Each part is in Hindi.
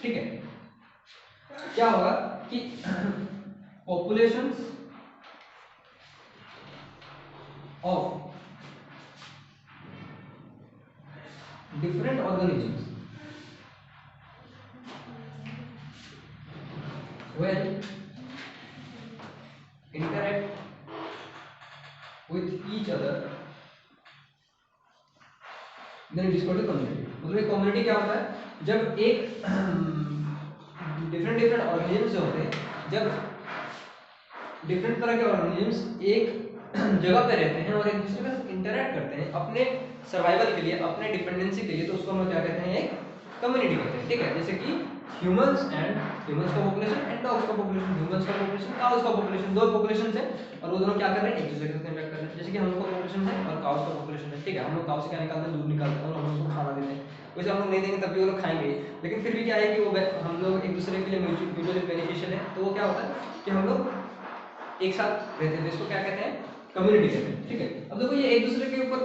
ठीक है, क्या होगा कि populations of different organisms will interact with each other then it is called a community। मतलब एक कम्युनिटी क्या होता है, जब एक डिफरेंट ऑर्गेनिजम्स होते हैं, जब डिफरेंट तरह के ऑर्गेनिजम्स एक जगह पे रहते हैं और एक दूसरे के साथ इंटरेक्ट करते हैं अपने सर्वाइवल के लिए, अपने डिपेंडेंसी के लिए, तो उसको हम क्या कहते हैं, एक कम्युनिटी कहते हैं। ठीक है, जैसे कि ह्यूमंस का पॉपुलेशन एंड डॉग्स का पॉपुलेशन, ह्यूमंस का पॉपुलेशन, काउस का पॉपुलेशन, दो पॉपुलेशंस हैं और वो दोनों क्या कर रहे हैं, एक दूसरे के साथ इंटरेक्ट कर रहे हैं। जैसे कि हम लोग का पॉपुलेशन है और काउस का पॉपुलेशन है। ठीक है, हम लोग काउ से क्या निकालते हैं, दूध निकालते हैं और हम उसको खाना देते हैं। वैसे हम लोग नहीं देंगे तब भी वो लोग खाएंगे, लेकिन फिर भी क्या है कि वो हम लोग एक दूसरे के लिए म्यूचुअली बेनिफिशियल है। तो वो क्या होता है कि हम लोग एक साथ रहते हैं, इसको क्या कहते हैं, कम्युनिटी कहते हैं। ठीक है, अब देखो ये एक दूसरे के ऊपर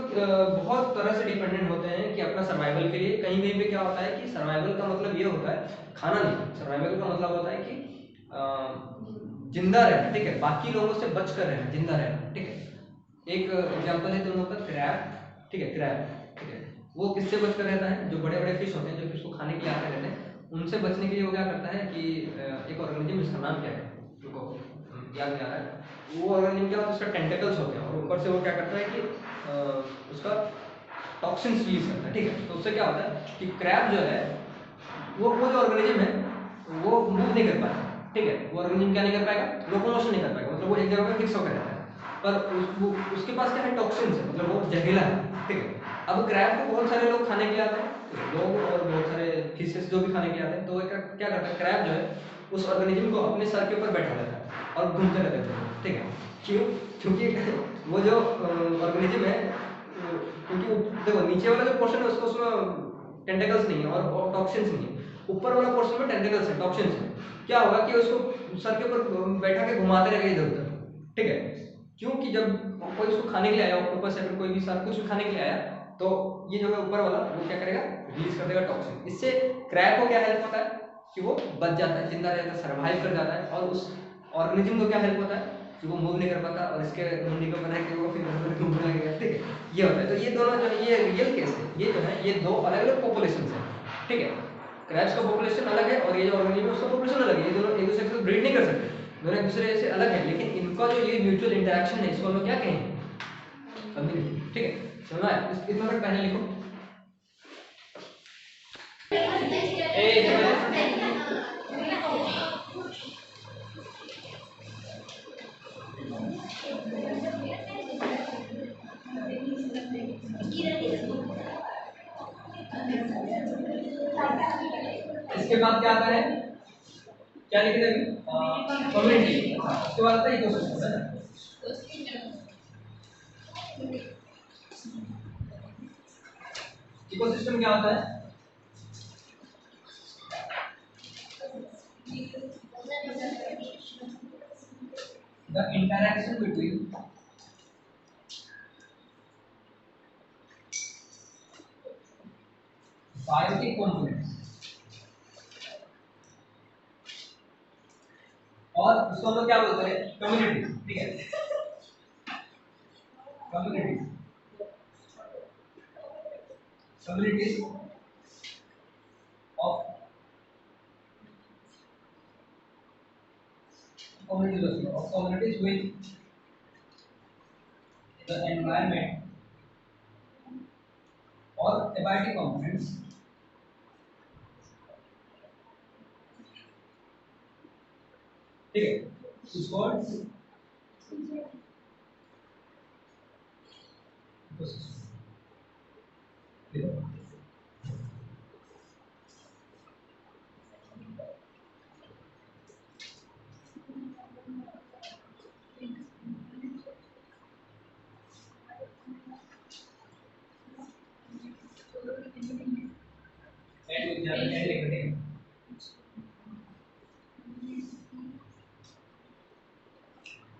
बहुत तरह से डिपेंडेंट होते हैं कि अपना सर्वाइवल के लिए। कहीं कहीं पे क्या होता है कि सर्वाइवल का मतलब ये होता है खाना नहीं, सर्वाइवल का मतलब होता है कि जिंदा रहना। ठीक है, बाकी लोगों से बच कर रहना, जिंदा रहना। ठीक है, एक एग्जांपल है तुम लोग का क्रैब। ठीक है, क्रैब, ठीक है, वो किससे बच कर रहता है, जो बड़े बड़े फिश होते हैं, जो फिश को खाने के लिए आते रहते हैं, उनसे बचने के लिए वो क्या करता है कि एक ऑर्गेनिज्म, जिसका नाम क्या है उनको याद नहीं आ रहा है, वो ऑर्गेनिज्म क्या होता है, उसका टेंटेकल्स होते हैं और ऊपर से वो क्या करता है कि उसका टॉक्सिन्स रिलीज करता है। ठीक है, तो उससे क्या होता है कि क्रैब जो है वो जो ऑर्गेनिज्म है वो मूव नहीं कर पाएगा। ठीक है, वो ऑर्गेनिज्म क्या नहीं कर पाएगा, लोकोमोशन नहीं कर पाएगा, मतलब वो एक जगह पे फिक्स होकर रहता है। पर उसके पास क्या है, टॉक्सिन्स है, मतलब वो जहरीला है। ठीक है, अब क्रैब को बहुत सारे लोग खाने के लिए आते हैं, लोग और बहुत सारे फिशेस जो भी खाने के लिए आते हैं, तो वो क्या करता है, क्रैब जो है उस ऑर्गेनिज्म को अपने सर के ऊपर बैठा लेता है और घूमते रहते हैं। ठीक है, क्यों, क्योंकि वो जो ऑर्गेनिज्म है, क्योंकि देखो नीचे वाला जो पोर्शन है उसको, उसमें टेंटेकल्स नहीं है और टॉक्सिन्स नहीं है, ऊपर वाला पोर्शन में टेंटेकल्स है, टॉक्सिन्स है। क्या होगा कि उसको सर के ऊपर बैठा के घुमाते रहेगा इधर उधर। ठीक है, क्योंकि जब कोई उसको खाने के लिए आया, ऑक्टोपस या फिर कोई भी सार कुछ खाने के लिए आया, तो ये जो है ऊपर वाला वो क्या करेगा, रिलीज कर देगा टॉक्सिन। इससे क्रैब को क्या हेल्प होता है कि वो बच जाता है, जिंदा रहता है, सर्वाइव कर जाता है। और उस ऑर्गेनिज्म को क्या हेल्प होता है कि वो मूव नहीं कर पाता और इसके मुंडी को बना के वो फिर घूमने लगेगा। ठीक है, ये होता है। तो ये दोनों जो है ये रियल केस है, ये जो है ये दो अलग अलग पॉपुलेशन है। ठीक है, क्रैब्स का पॉपुलेशन अलग है और ये जो ऑर्गेनिज्म है उसका पॉपुलेशन अलग है। ये दोनों एक दूसरे से ब्रीड नहीं कर सकते, दोनों एक दूसरे से अलग है, लेकिन इनका जो ये म्यूचुअल इंटरेक्शन है इसको हम लोग क्या कहेंगे, कम्युनिटी। ठीक है, समझ आया? इतना तक पहले लिखो। इसके बाद क्या आता है, क्या लिख रहे हैं अभी, कम्युनिटी। इसके बाद आता है इकोसिस्टम, है ना। इकोसिस्टम क्या होता है, the interaction between biotic components और उसको हम लोग क्या बोलते हैं, कम्युनिटी। ठीक है, communities of communities with the environment or abiotic components ठीक है, is called ecosystem।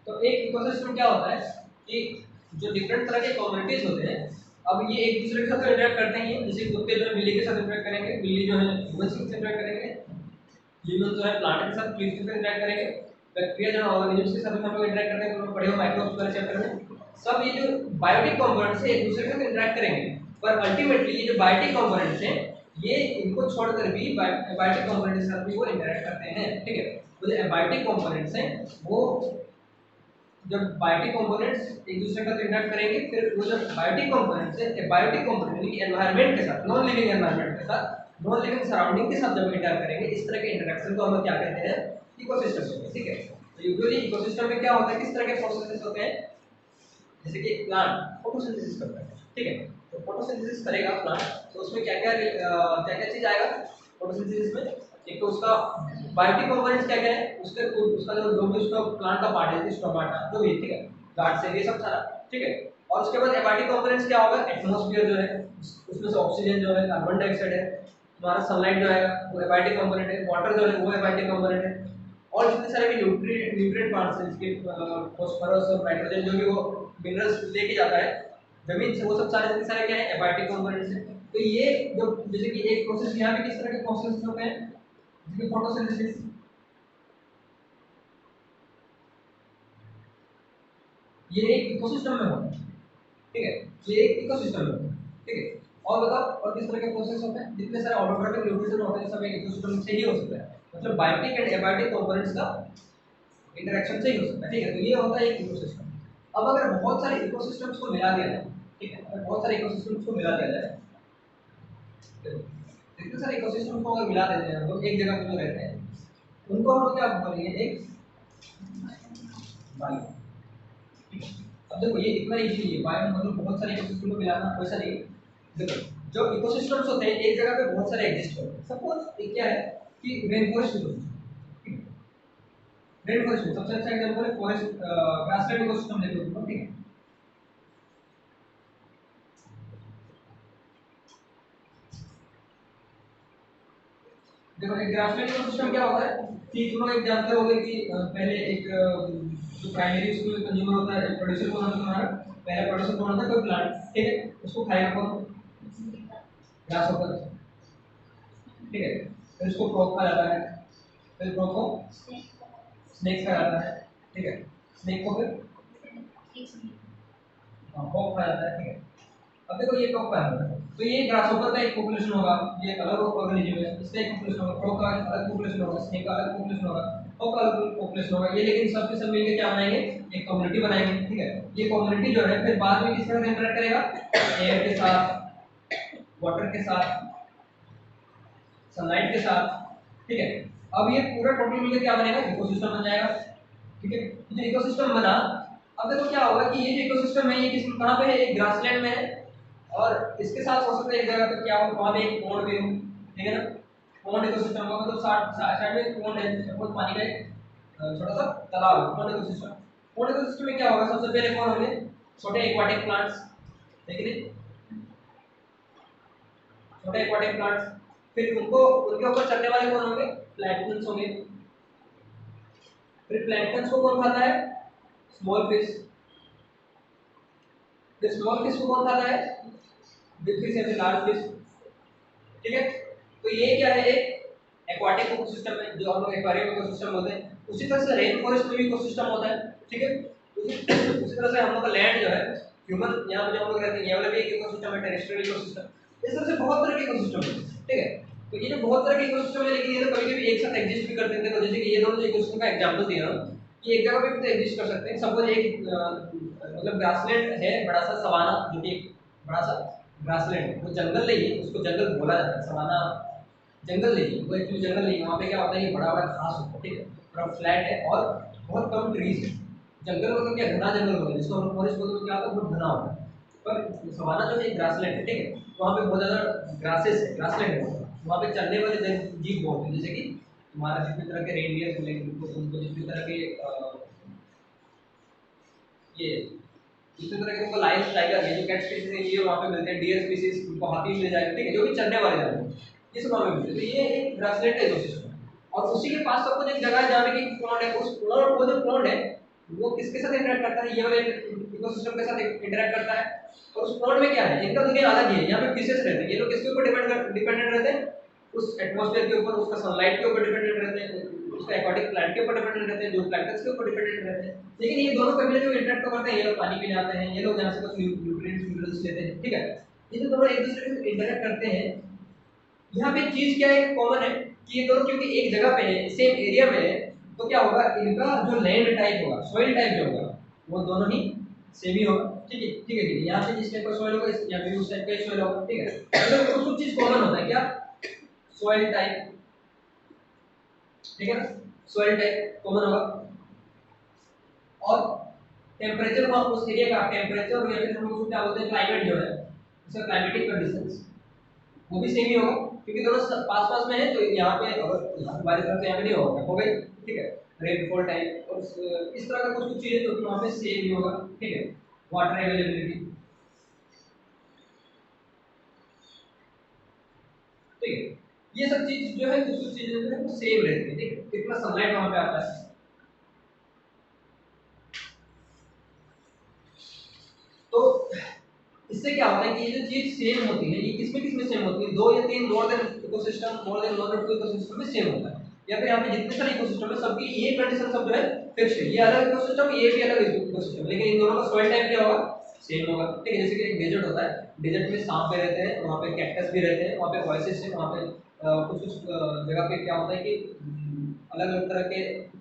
तो एक इकोसिस्टम क्या होता है कि जो डिफरेंट तरह के कम्युनिटीज होते हैं, अब ये एक दूसरे के साथ इंटरेक्ट करते हैं। जैसे कुत्ते जो है बिल्ली के साथ इंटरेक्ट करेंगे, बिल्ली जो है ह्यूमन के साथ इंटरेक्ट करेंगे, ह्यूमन जो है प्लांट के साथ किस तरह इंटरेक्ट करेंगे, बैक्टीरिया जो ऑर्गेनिजम्स के साथ हम लोग इंटरेक्ट करते हैं, तो पढ़े हो माइक्रोब्स वाले चैप्टर में। सब ये जो बायोटिक कंपोनेंट्स है एक दूसरे के साथ इंटरेक्ट करेंगे, पर अल्टीमेटली ये जो बायोटिक कंपोनेंट्स हैं ये इनको छोड़कर भी बायोटिक कंपोनेंट्स के साथ भी वो इंटरेक्ट करते हैं, ठीक है। तो जो बायोटिक कंपोनेंट्स हैं वो जब बायोटिक कंपोनेंट्स एक दूसरे के साथ इंटरेक्ट करेंगे, फिर वो जो बायोटिक कंपोनेंट्स है बायोटिक कंपोनेंट यानी कि एनवायरनमेंट के साथ, नॉन लिविंग एनवायरनमेंट के साथ, नॉन लिविंग सराउंडिंग के साथ जब इंटरेक्ट करेंगे, इस तरह के इंटरेक्शन को हम लोग क्या कहते हैं, इकोसिस्टम कहते हैं, ठीक है। तो यूजुअली इकोसिस्टम में क्या होता है, किस तरह के प्रोसेसेस होते हैं, जैसे कि प्लांट फोटोसिंथेसिस करता है, ठीक है। तो फोटोसिंथेसिस करेगा प्लांट, तो उसमें क्या क्या चीज आएगा फोटोसिंथेसिस में, एक तो उसका बायोटिक कंपोनेंट्स क्या क्या है, उसका जो भी उसका प्लांट का पार्ट है, स्टोमाटा जो भी, ठीक है, गार्ड से ये सब सारा, ठीक है। और उसके बाद एबायोटिक कंपोनेंट्स क्या होगा, एटमॉस्फेयर जो है उसमें से ऑक्सीजन जो है, कार्बन डाइऑक्साइड है, हमारा सनलाइट जो है वो एबायोटिक कंपोनेंट है, वाटर जो है वो एबायोटिक कंपोनेंट है, और जितने सारे भी न्यूट्रिएंट पार्ट्स हैं जिसके फास्फोरस और नाइट्रोजन जो भी वो मिनरल्स लेके जाता है जमीन से, वो सब सारे जितने सारे क्या है एबायोटिक कंपोनेंट्स हैं। तो ये जो जैसे कि एक प्रोसेस यहाँ पे किस तरह के प्रोसेस होते हैं, जैसे फोटोसिंथेसिस, ये एक इकोसिस्टम में होता है, ठीक है, ये एक इकोसिस्टम में होता है, ठीक है। और बताओ और किस तरह के प्रोसेस होते हैं, जितने सारे ऑटोट्रॉपिक न्यूट्रिएंट्स होते हैं सब एक इकोसिस्टम से ही हो सकता है, मतलब बायोटिक एंड एबायोटिक कंपोनेंट्स का इंटरेक्शन से ही हो सकता है, ठीक है। तो ये होता है एक इकोसिस्टम। अब अगर बहुत सारे इकोसिस्टम्स को मिला दिया जाए, ठीक है, अगर बहुत सारे इकोसिस्टम्स को मिला दिया जाए, इतने सारे इकोसिस्टम्स को अगर मिला देते हैं हम लोग एक जगह पे जो रहते हैं, उनको हम लोग क्या बोलेंगे, एक बायो, ठीक है। अब देखो ये इतना इजी नहीं है, बायो मतलब बहुत सारे इकोसिस्टम को मिलाना, वैसा नहीं। देखो जो इकोसिस्टम्स होते हैं एक जगह पे बहुत सारे एग्जिस्ट करते हैं, सपोज एक क्या है कि rain forest ecosystem, rain forest में सबसे अच्छा एग्जांपल है फॉरेस्ट ग्रासलैंड इकोसिस्टम देख लो तुम, ठीक है। देखो एक ग्रासलैंड इकोसिस्टम क्या होता है कि तुम लोग एक जानते होगे कि पहले एक जो प्राइमरी उसमें कंज्यूमर होता है, प्रोड्यूसर कौन होता है तुम्हारा, पहला प्रोड्यूसर कौन होता है, कोई प्लांट, ठीक है, उसको खाएगा कौन, ग्रास होकर, ठीक है। फिर उसको फ्रॉग खा जाता है, फिर फ्रॉग को स्नेक खा जाता है, ठीक है, स्नेक को फिर फ्रॉग खा जाता है, ठीक है। अब देखो ये टॉप पर है, तो ये ग्रासहोपर का एक पॉपुलेशन होगा, ये अलग ऑर्गेनिज्म है, इसका एक पॉपुलेशन होगा, फ्रॉग का अलग पॉपुलेशन होगा, स्नेक का अलग पॉपुलेशन होगा, फ्रॉग का अलग पॉपुलेशन होगा, ये लेकिन सब के सब मिलकर क्या बनाएंगे, एक कम्युनिटी बनाएंगे, ठीक है। ये कम्युनिटी जो है फिर बाद में किस तरह से इंटरेक्ट करेगा, एयर के साथ, वाटर के साथ, सनलाइट के साथ, ठीक है। अब ये पूरा टोटल मिलकर क्या बनेगा, इकोसिस्टम बन जाएगा, ठीक है। जो इकोसिस्टम बना, अब देखो क्या होगा कि ये जो इकोसिस्टम है ये किस कहाँ पे है, एक ग्रासलैंड में है, और इसके साथ हो सकता है एक जगह पे क्या हो, वहाँ पे एक पॉन्ड भी हो, ठीक है ना, पॉन्ड इकोसिस्टम का मतलब साइड में पॉन्ड है, सपोज पानी का एक छोटा सा तालाब है, पॉन्ड इकोसिस्टम। पॉन्ड इकोसिस्टम में क्या होगा, सबसे पहले कौन होंगे, छोटे एक्वाटिक प्लांट्स, ठीक है, छोटे एक्वाटिक प्लांट्स, फिर उनको उनके ऊपर चलने वाले कौन होंगे, प्लैंक्टन्स होंगे, फिर प्लैंक्टन्स को कौन खाता है, स्मॉल फिश, फिर स्मॉल फिश को कौन खाता है, बिग फिश या फिर लार्ज फिश, ठीक है। तो ये क्या है, एक एक्वाटिक इकोसिस्टम है जो हम लोग एक्वेरियम इकोसिस्टम बोलते हैं। उसी तरह से रेन फॉरेस्ट में भी इकोसिस्टम होता है, ठीक है। उसी तरह से हम लोग का लैंड जो है, ह्यूमन यहाँ पे जो हम लोग रहते हैं ये वाला भी एक इकोसिस्टम है, टेरेस्ट्रियल इकोसिस्टम। इस तरह से बहुत तरह के इकोसिस्टम है, ठीक है। तो ये जो बहुत तरह के इकोसिस्टम है, लेकिन ये तो कभी-कभी एक साथ एग्जिस्ट भी करते हैं। तो जैसे कि ये दोनों जो इकोसिस्टम का एग्जांपल दिया ना, ये एक जगह पे भी तो एग्जिस्ट कर सकते हैं। सपोज एक मतलब ग्रासलैंड है, बड़ा सा सवाना, जो कि बड़ा सा ग्रासलैंड है, वो जंगल नहीं है, उसको जंगल बोला जाता है, सवाना जंगल नहीं है, वो एक्चुअली जंगल नहीं है। वहाँ पे क्या होता है, ये बड़ा बड़ा घास होता है, ठीक है, पूरा फ्लैट है और बहुत कम ट्रीज है। जंगल मतलब क्या, घना जंगल होता है, जिसको हम फॉरेस्ट बोलते हैं, क्या होता है, बहुत घना होता है। पर सवाना जो है ग्रासलैंड है, ठीक है, वहाँ पे बहुत ज़्यादा ग्रासेस है, ग्रासलैंड है, वहाँ पे चलने वाले जीव बहुत है, जैसे कि हमारा जितने तरह के रेनडियर मिलेंगे उनको, जितने तरह के ये इसी तरह के उनको लायन टाइगर, ये जो कैट स्पीसीज है ये वहाँ पे मिलते हैं, डियर स्पीसीज उनको हाथी मिल जाएगा, ठीक है, जो भी चलने वाले जानवर ये सब वहाँ पे मिलते हैं। तो ये एक ग्रासलैंड का इकोसिस्टम है, और उसी के पास सबको एक जगह है जहाँ पे कि प्लॉट है, उस प्लॉट, वो जो प्लॉट है वो किसके साथ इंटरेक्ट करता है, ये वाले इकोसिस्टम के साथ इंटरेक्ट करता है। और उस प्लॉट में क्या है, इनका दुनिया अलग ही है, यहाँ पे फिशेस रहते हैं, ये लोग किसके ऊपर डिपेंडेंट रहते हैं, उस एटमॉस्फेयर के ऊपर, उसका सनलाइट के ऊपर डिपेंडेंट रहते हैं, उसका एक्वाटिक प्लांट के ऊपर डिपेंडेंट रहते हैं, जो प्लैंक्टन्स के ऊपर डिपेंडेंट रहते हैं। लेकिन ये दोनों कभी ना कभी इंटरेक्ट करते हैं, ये लोग पानी पीने आते हैं, ये लोग यहाँ से कुछ न्यूट्रिएंट्स मिनरल्स लेते हैं, ठीक है। ये जो दोनों एक दूसरे से इंटरेक्ट करते हैं, यहाँ पे चीज क्या है कॉमन है कि ये दोनों क्योंकि एक जगह पे है, सेम एरिया में है, तो क्या होगा, इनका जो लैंड टाइप होगा, सॉइल टाइप जो होगा, वो दोनों ही सेम ही होगा, ठीक है, ठीक है, ठीक है। यहाँ पे जिस टाइप का सॉइल होगा, यहाँ पे उस टाइप का सॉइल होगा, ठीक है। तो कुछ चीज कॉमन होता है, क्या, सॉइल टाइप, ठीक है ना, सॉइल टाइप कॉमन होगा, और टेम्परेचर को उस एरिया का टेम्परेचर या फिर हम लोग क्या बोलते हैं क्लाइमेट जो है, उसका क्लाइमेटिक कंडीशंस वो भी सेम ही होगा, क्योंकि दोनों पास पास में है। तो यहाँ पे अगर यहाँ पे बारिश तो यहाँ पे नहीं होगा, हो गई, ठीक है, रेनफॉल टाइम और इस तरह का कुछ चीजें जो कि वहाँ पे सेम ही होगा, ठीक है। वाटर अवेलेबिलिटी, ठीक है, ये सब चीज जो है कुछ चीजें जो है वो सेम रहती है, ठीक है। कितना सनलाइट वहाँ पे आता है, तो इससे क्या होता है कि ये जो चीज सेम होती है, ये किसमें सेम होती है, दो या तीन more than ecosystem, more than one और टू इकोसिस्टम में सेम होता है, या फिर यहाँ पे जितने सारे इकोसिस्टम है सबकी ये कंडीशन सब जो है फिक्स्ड है, ये अलग इकोसिस्टम, ये भी अलग इकोसिस्टम, लेकिन इन दोनों का सॉइल टाइप क्या होगा, सेम होगा, ठीक है। जैसे कि एक डेजर्ट होता है, डेजर्ट में सांप भी रहते हैं, वहाँ पे कैक्टस भी रहते हैं, वहाँ पे ओएसिस है, वहाँ पे कुछ कुछ जगह पे क्या होता है कि अलग अलग तरह के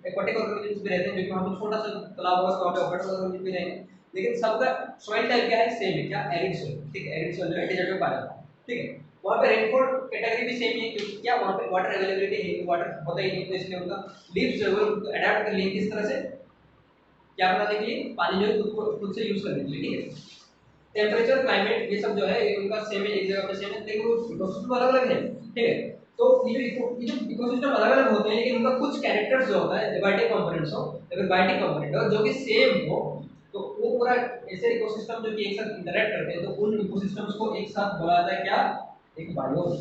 एक्वाटिक ऑर्गेनिजम्स भी रहते हैं, जो कि वहाँ पे छोटा सा तालाब होगा, वहाँ पे एक्वाटिक ऑर्गेनिजम भी रहेंगे, लेकिन सबका सॉइल टाइप क्या है, सेम है, क्या, एरिड सॉइल, ठीक है। एरिड सॉइल जो है डेजर्ट में पाया जाता है, ठीक है। वहाँ पे रेनफॉल कैटेगरी भी सेम ही है, क्योंकि क्या वहाँ पे वाटर अवेलेबिलिटी है, वाटर होता ही नहीं, तो इसलिए उनका लीव्स जो है वो अडैप्ट कर लिए किस तरह से, क्या बनाने के लिए, पानी जो है खुद से यूज करने के लिए, ठीक है। टेम्परेचर, क्लाइमेट, ये सब जो है उनका सेम है, एक जगह पे सेम है, लेकिन वो इकोसिस्टम अलग अलग है, ठीक है। तो ये जो इकोसिस्टम अलग अलग होते हैं, लेकिन उनका कुछ कैरेक्टर्स जो होता है, बायोटिक कंपोनेंट्स हो या फिर बायोटिक कंपोनेंट हो जो कि सेम हो, तो वो पूरा ऐसे इकोसिस्टम जो कि एक साथ इंटरेक्ट करते हैं, तो उन इकोसिस्टम्स को एक साथ बोला जाता है क्या, एक बायोम,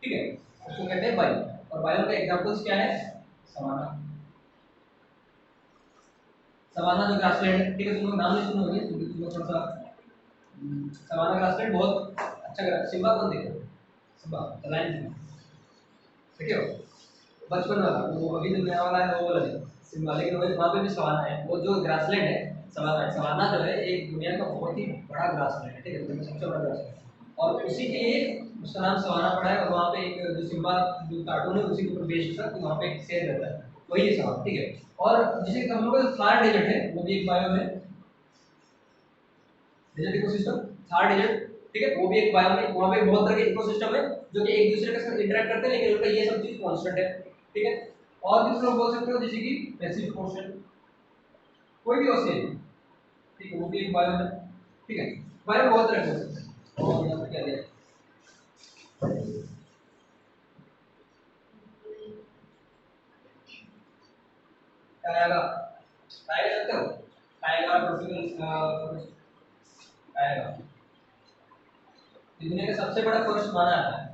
ठीक है, उसको कहते हैं बायो। और बायो के एग्जांपल्स क्या है, सवाना, सवाना जो ग्रासलैंड है, ठीक है, तुम लोग नाम नहीं सुने होंगे, तुम लोग थोड़ा सा सवाना ग्रासलैंड बहुत अच्छा ग्रास, सिम्बा कौन देखो, सिम्बा द लायन सिम्बा, ठीक है, बचपन वाला, वो अभी जो नया वाला है वो वाला नहीं, सिम्बा, लेकिन वहाँ पे भी सवाना है, वो जो ग्रासलैंड है, सवाना, सवाना जो है एक दुनिया का बहुत ही बड़ा ग्रासलैंड है, ठीक है, दुनिया का सबसे बड़ा ग्रासलैंड, और उसी के लिए उसका नाम सवाना पड़ा है। और वहाँ पे एक जो सिम्बा जो कार्टून है उसी के ऊपर बेस्ड था, तो वहाँ पे एक शेर रहता है, वही है सवाना, ठीक है। और जैसे हम लोग का थार डेजर्ट है, वो भी एक बायो है, डेजर्ट इकोसिस्टम, थार डेजर्ट, ठीक है, वो भी एक बायो है, वहाँ पे बहुत तरह के इकोसिस्टम है जो कि एक दूसरे के साथ इंटरेक्ट करते हैं, लेकिन उनका ये सब चीज कांस्टेंट है, ठीक है। और भी लोग बोल सकते हो जैसे कि पैसिफिक ओशन, कोई भी ओशन, ठीक है, वो भी एक बायो है, ठीक है। बायो बहुत तरह के हो सकते हैं। और यहाँ पे क्या दिया, टायगा, टायगा जानते हो, टायगा ट्रॉपिकल टायगा, दुनिया का सबसे बड़ा फॉरेस्ट माना जाता है,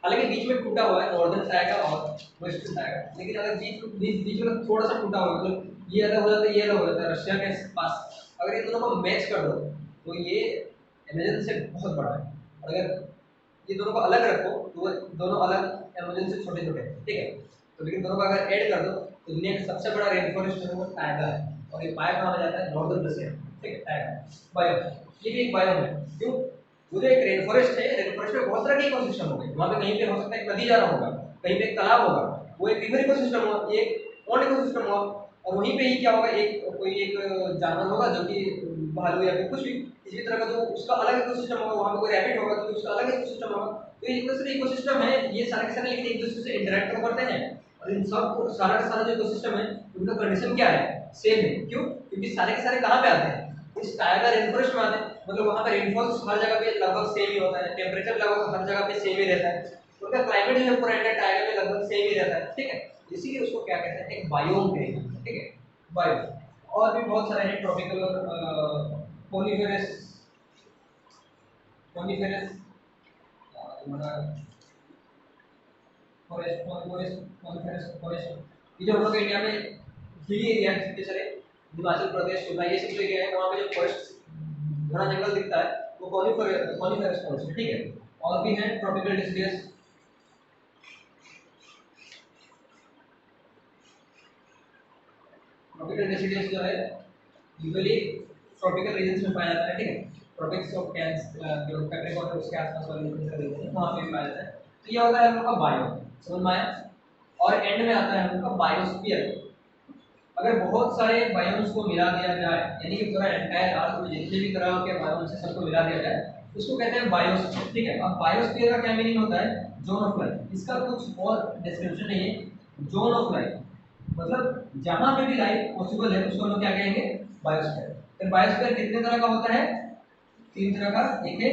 हालांकि बीच में टूटा हुआ है नॉर्दर्न टाइगर और वेस्टर्न टाइगर, लेकिन अगर बीच में थोड़ा सा टूटा हुआ है, मतलब ये अलग हो जाता है, ये अलग हो जाता है रशिया के पास, अगर इन दोनों को मैच कर दो तो ये अमेजन से बहुत बड़ा है, और अगर ये दोनों को अलग रखो तो वो दोनों अलग अमेजन से छोटे छोटे हैं, ठीक है। तो लेकिन दोनों को अगर ऐड कर दो तो दुनिया का सबसे बड़ा रेन फॉरेस्ट है वो टाइगर है, और ये पाया कहाँ जाता है, नॉर्दर्न रशिया, ठीक है, टाइगर बायो, ये भी एक बायो है, क्यों, वो जो एक रेन फॉरेस्ट है, रेन फॉरेस्ट में बहुत तरह के इकोसिस्टम होंगे, वहाँ पे कहीं पे हो सकता है एक नदी जा रहा होगा, कहीं पे एक तालाब होगा, वो एक रिवर इकोसिस्टम होगा, ये एक पॉन्ड इकोसिस्टम होगा, और वहीं पे ही क्या होगा, एक कोई एक जानवर होगा जो कि भालू या फिर कुछ भी इसी तरह का जो उसका अलग इकोसिस्टम होगा, वहाँ पे कोई रैबिट होगा तो उसका अलग इकोसिस्टम होगा। तो ये दूसरे इकोसिस्टम है, ये सारे के सारे लेकिन एक दूसरे से इंटरेक्ट करते हैं, और इन सब सारा का सारा जो इकोसिस्टम है उनका कंडीशन क्या है, सेम है, क्यों, क्योंकि सारे के सारे कहाँ पे आते हैं, इस टाइगर रेन फॉरेस्ट में आते हैं, मतलब वहाँ पे रेनफॉल हर जगह पे लगभग सेम ही होता है, टेम्परेचर लगभग हर जगह पे सेम ही रहता है, उनका क्लाइमेट जो है पूरा इंडिया टाइगर में लगभग सेम ही रहता है, ठीक है। इसीलिए उसको क्या कहते हैं, एक बायोम कहेंगे, ठीक है, बायो। और भी बहुत सारे हैं, ट्रॉपिकल और coniferous, coniferous forest, coniferous forest, ये जो हम लोग इंडिया में हिली एरिया जैसे हिमाचल प्रदेश, शिमला, ये सब जो एरिया है वहाँ पे जो फॉरेस्ट घना जंगल दिखता है वो कोनिफेरस फॉरेस्ट है, ठीक है। और भी है ट्रॉपिकल डिसीडियस, ट्रॉपिकल डेसिडियस जो है यूजुअली ट्रॉपिकल रीजन्स में पाया जाता है, ठीक है। ट्रॉपिक्स ऑफ कैंसर जो कैप्रिकॉर्न है उसके आसपास वाले रीजन है वहाँ पे भी पाया जाता है। तो ये होता है हम लोग का बायो, समझ में आया। और एंड में आता है हम लोग का बायोस्फीयर। अगर बहुत सारे बायोम्स को मिला दिया जाए, यानी कि पूरा एंटायर अर्थ में जितने भी तरह के बायोम्स हैं सबको मिला दिया जाए, उसको कहते हैं बायोस्फीयर, ठीक है। अब बायोस्फीयर का क्या मीनिंग होता है? Zone of life. इसका कुछ और डिस्क्रिप्शन नहीं है। जोन ऑफ लाइफ मतलब जहां पे भी लाइफ पॉसिबल है उसको हम लोग क्या कहेंगे? बायोस्फीयर। फिर बायोस्फीयर कितने तरह का होता है? 3 तरह का। एक है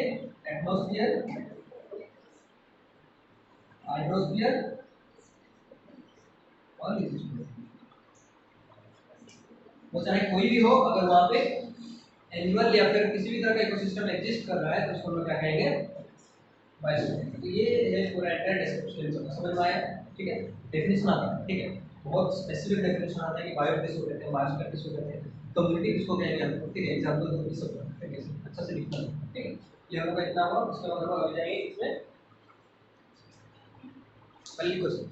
एटमॉस्फेयर, हाइड्रोस्फीयर और लिथोस्फीयर। वो चाहे कोई भी हो, अगर वहां पे एनिमल या फिर किसी भी तरह का इकोसिस्टम एग्जिस्ट कर रहा है तो उसको हम लोग क्या कहेंगे? बायोस्फीयर। तो ये है पूरा एंटायर डिस्क्रिप्शन, समझ में आया? ठीक है। डेफिनेशन आता है, ठीक है। बहुत स्पेसिफिक डेफिनेशन आता है कि बायो किसको कहते हैं, बायोस्फीयर किसको कहते हैं, कम्युनिटी किसको कहेंगे हम लोग, ठीक है। एग्जांपल दो इस सब ठीक है, अच्छा से लिखना, ठीक है। ये हम लोग का इतना हुआ, उसके बाद हम लोग आ जाएंगे इसमें पहली क्वेश्चन।